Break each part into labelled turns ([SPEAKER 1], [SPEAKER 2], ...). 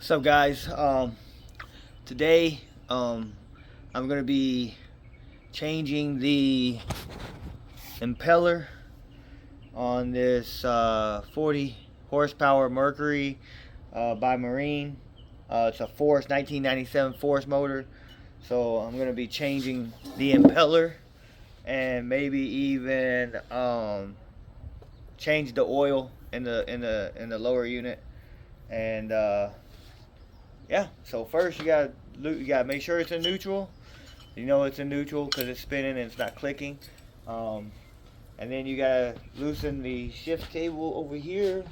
[SPEAKER 1] What's up, guys? Today I'm gonna be changing the impeller on this 40 horsepower Mercury by Marine. It's a Force 1997 Force motor, so I'm gonna be changing the impeller and maybe even change the oil in the lower unit. And yeah, so first you gotta make sure it's in neutral. You know it's in neutral because it's spinning and it's not clicking. And then you gotta loosen the shift cable over here.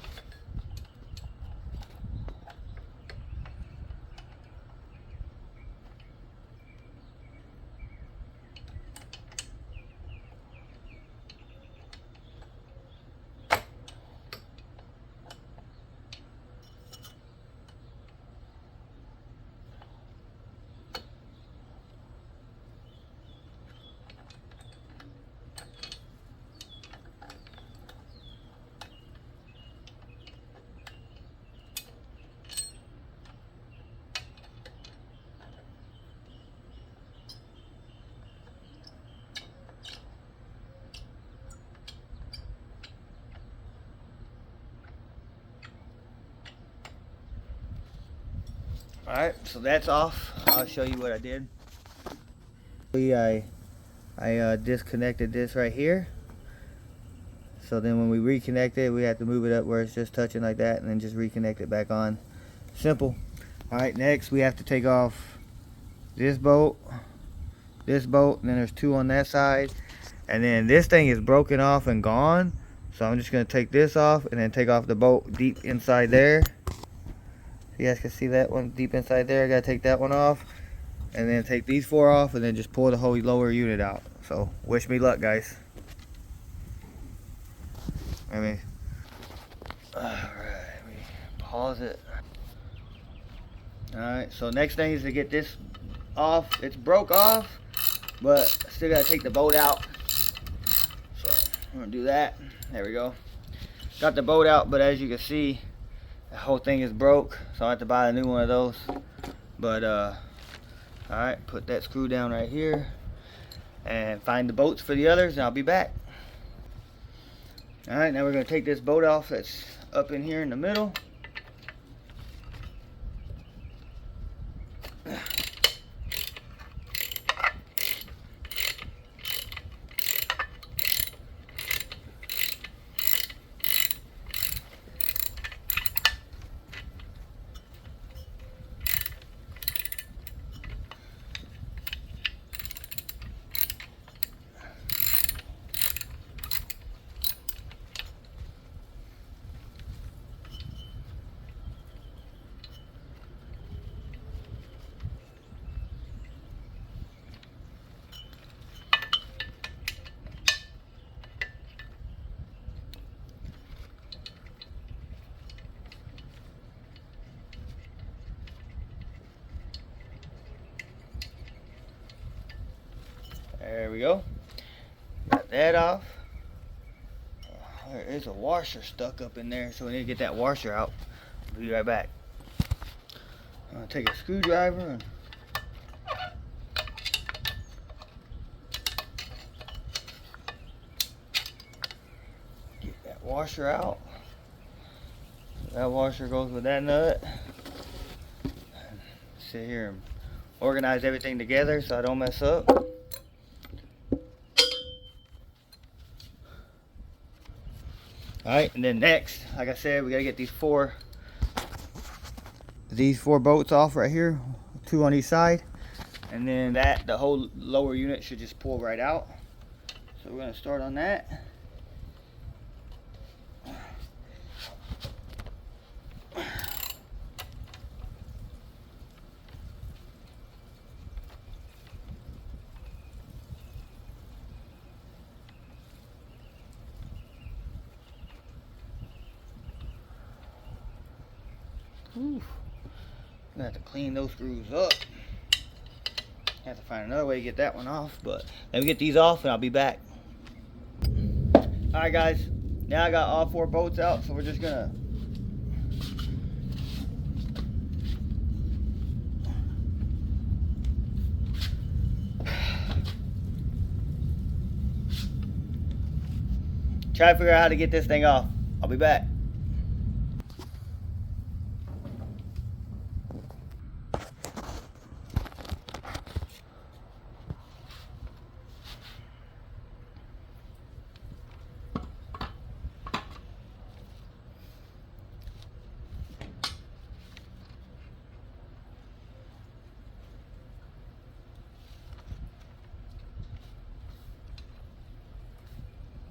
[SPEAKER 1] Alright, so that's off. I'll show you what I did. I disconnected this right here. So then when we reconnect it, we have to move it up where it's just touching like that and then just reconnect it back on. Simple. Alright, next we have to take off this bolt, and then there's two on that side. And then this thing is broken off and gone. So I'm just going to take this off and then take off the bolt deep inside there. You guys can see that one deep inside there. I gotta take that one off and then take these four off and then just pull the whole lower unit out. So wish me luck, guys. Alright, let me pause it. Alright, so next thing is to get this off. It's broke off, but still gotta take the bolt out. So I'm gonna do that. There we go. Got the bolt out, but as you can see, the whole thing is broke, so I have to buy a new one of those. But alright, put that screw down right here and find the bolts for the others, and I'll be back. Alright, now we're going to take this bolt off that's up in here in the middle. There we go. Got that off. There is a washer stuck up in there, so we need to get that washer out. I'll be right back. I'm gonna take a screwdriver and get that washer out. That washer goes with that nut. Sit here and organize everything together so I don't mess up. Alright, and then next, like I said, we gotta get these four bolts off right here, two on each side, and then the whole lower unit should just pull right out. So we're gonna start on that. I'm gonna have to clean those screws up. Have to find another way to get that one off, but let me get these off and I'll be back. Alright guys, now I got all four bolts out, so we're just gonna try to figure out how to get this thing off. I'll be back.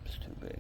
[SPEAKER 1] It's too big.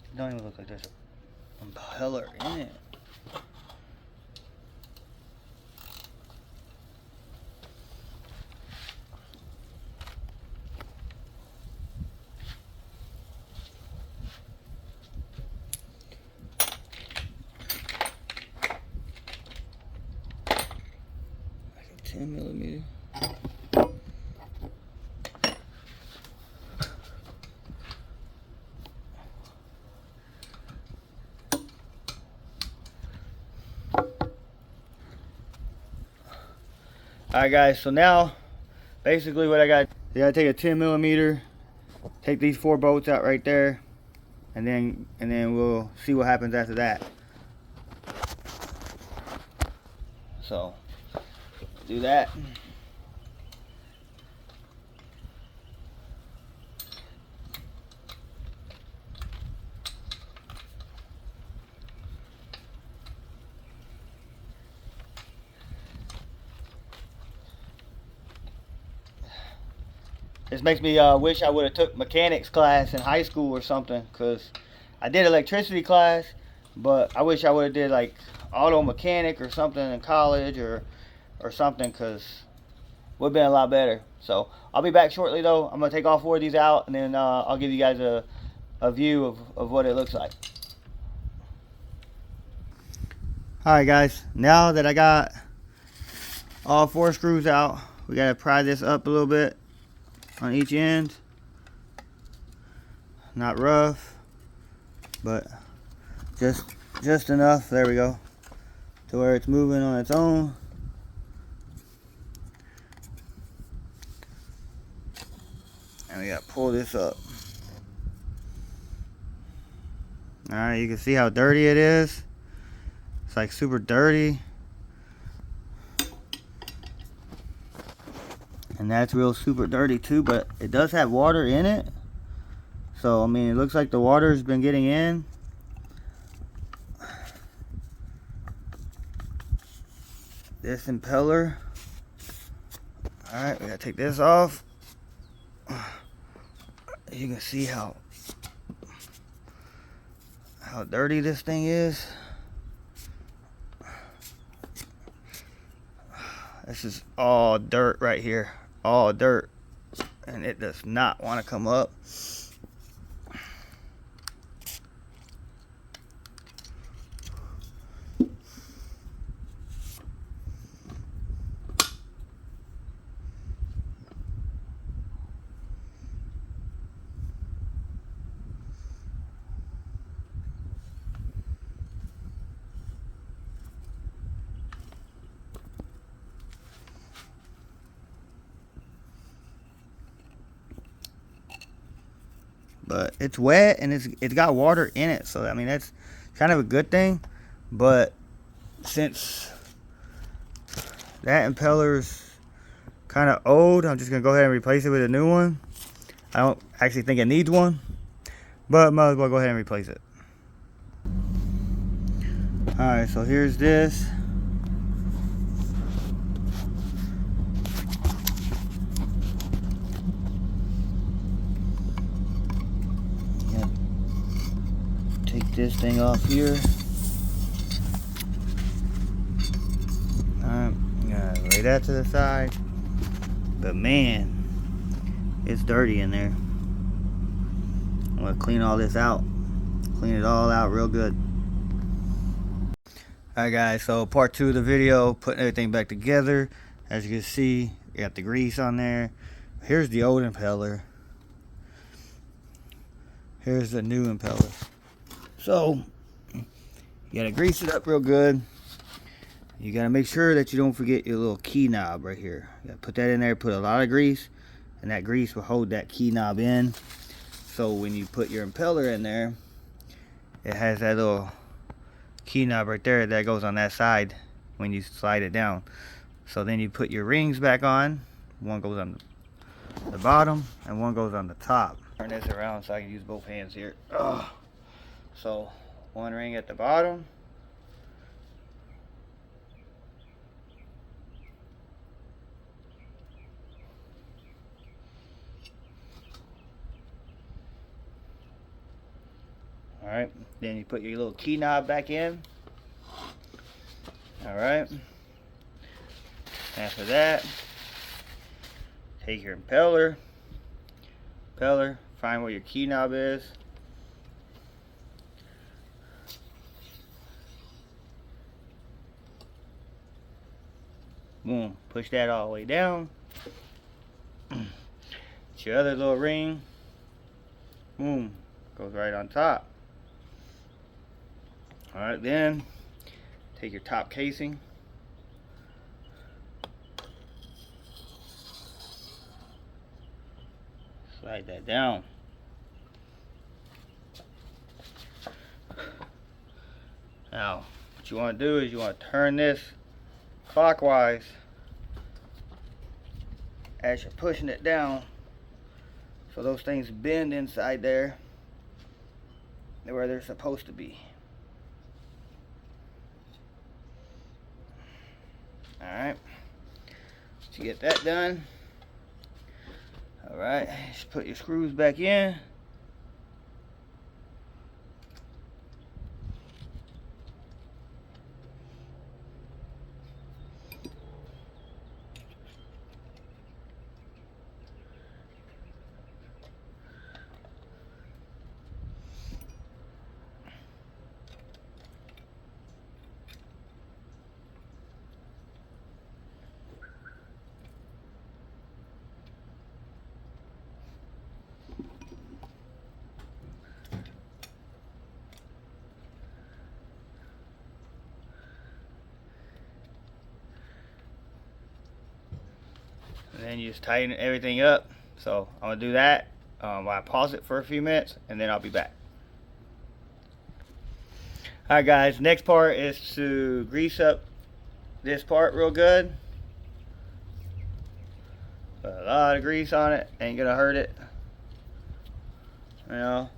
[SPEAKER 1] It don't even look like there's an impeller in it. Like a 10mm. Alright guys, so now basically what I got, you gotta take a 10mm, take these 4 bolts out right there, and then we'll see what happens after that. So do that. This makes me wish I would have took mechanics class in high school or something, because I did electricity class, but I wish I would have did like auto mechanic or something in college or something, because it would have been a lot better. So I'll be back shortly though. I'm going to take all 4 of these out, and then I'll give you guys a view of what it looks like. Alright guys, now that I got all 4 screws out, we got to pry this up a little bit on each end. Not rough, but just enough, there we go, to where it's moving on its own. And we got to pull this up. Alright, you can see how dirty it is. It's like super dirty. And that's real super dirty too, but it does have water in it. So, I mean, it looks like the water's been getting in. This impeller. Alright, we gotta take this off. You can see how dirty this thing is. This is all dirt right here. All dirt. And it does not want to come up. But it's wet and it's got water in it, so I mean that's kind of a good thing. But since that impeller's kind of old, I'm just gonna go ahead and replace it with a new one. I don't actually think it needs one, but might as well go ahead and replace it. Alright, so here's this. Take this thing off here. Alright. that to the side. But man, it's dirty in there. I'm gonna clean all this out. Clean it all out real good. Alright guys, so part 2 of the video, putting everything back together. As you can see, you got the grease on there. Here's the old impeller. Here's the new impeller. So, you gotta grease it up real good. You gotta make sure that you don't forget your little key knob right here. You gotta put that in there, put a lot of grease, and that grease will hold that key knob in. So when you put your impeller in there, it has that little key knob right there that goes on that side when you slide it down. So then you put your rings back on. One goes on the bottom and one goes on the top. Turn this around so I can use both hands here. Ugh. So one ring at the bottom. Alright, then you put your little key knob back in. Alright. After that, take your impeller, find where your key knob is. Boom, push that all the way down. It's your other little ring. Boom, goes right on top. Alright, then take your top casing. Slide that down. Now, what you want to do is you want to turn this clockwise as you're pushing it down, so those things bend inside there where they're supposed to be. Alright, once you get that done, alright, just put your screws back in. And then you just tighten everything up. So I'm gonna do that while I pause it for a few minutes, and then I'll be back. Alright guys, next part is to grease up this part real good. Put a lot of grease on it, ain't gonna hurt it, you know.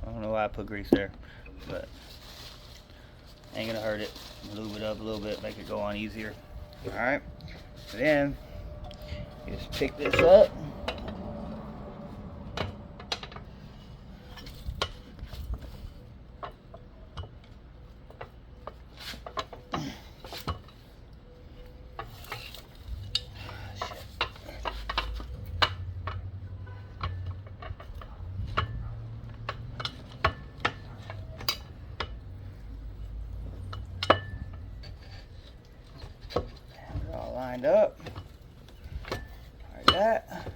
[SPEAKER 1] I don't know why I put grease there, but ain't gonna hurt it. Lube it up a little bit, make it go on easier. Alright, then you just pick this up. All lined up like that.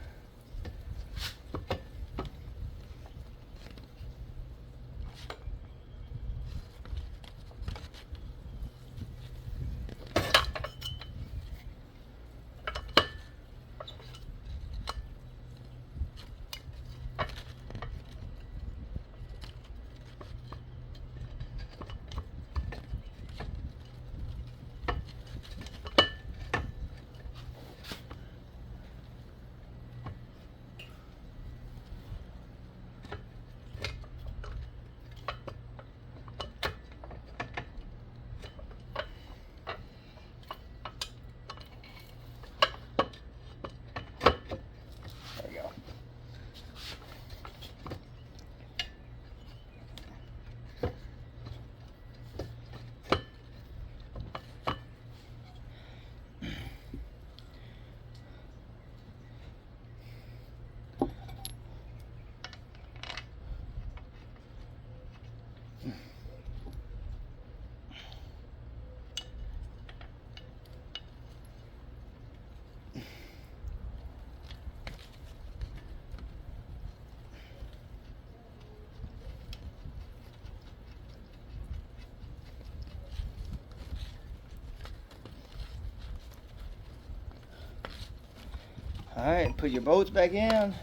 [SPEAKER 1] Alright, put your bolts back in.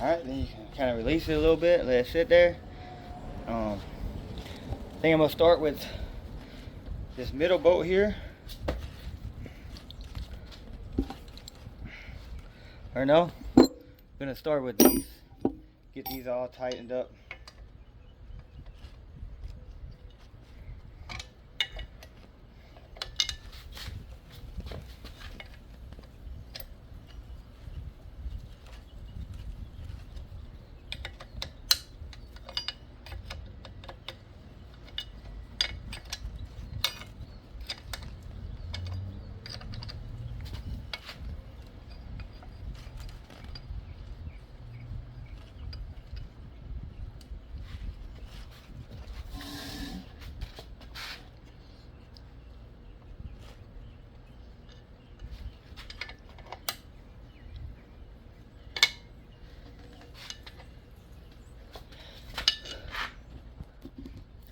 [SPEAKER 1] Alright, then you can kind of release it a little bit, let it sit there. I think I'm going to start with this middle bolt here. Or no, I'm going to start with these. Get these all tightened up.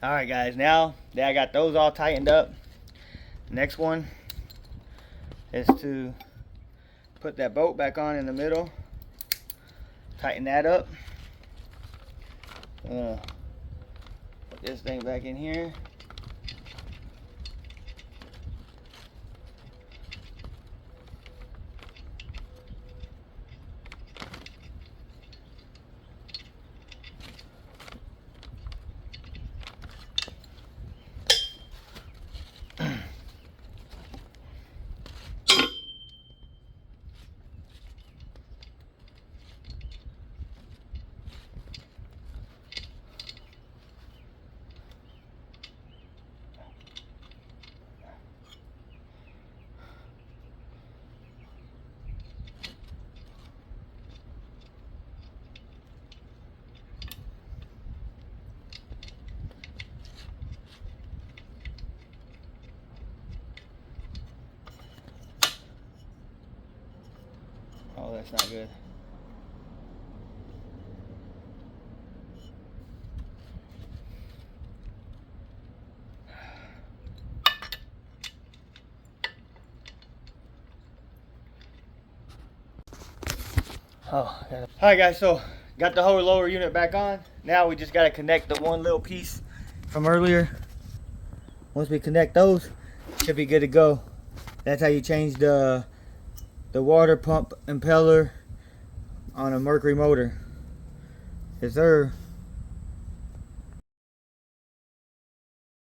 [SPEAKER 1] Alright guys, now that I got those all tightened up, next one is to put that bolt back on in the middle, tighten that up. Put this thing back in here. Oh, that's not good. Oh, alright guys, so got the whole lower unit back on. Now we just got to connect the one little piece from earlier. Once we connect those, should be good to go. That's how you change the water pump impeller on a Mercury motor. Yes sir.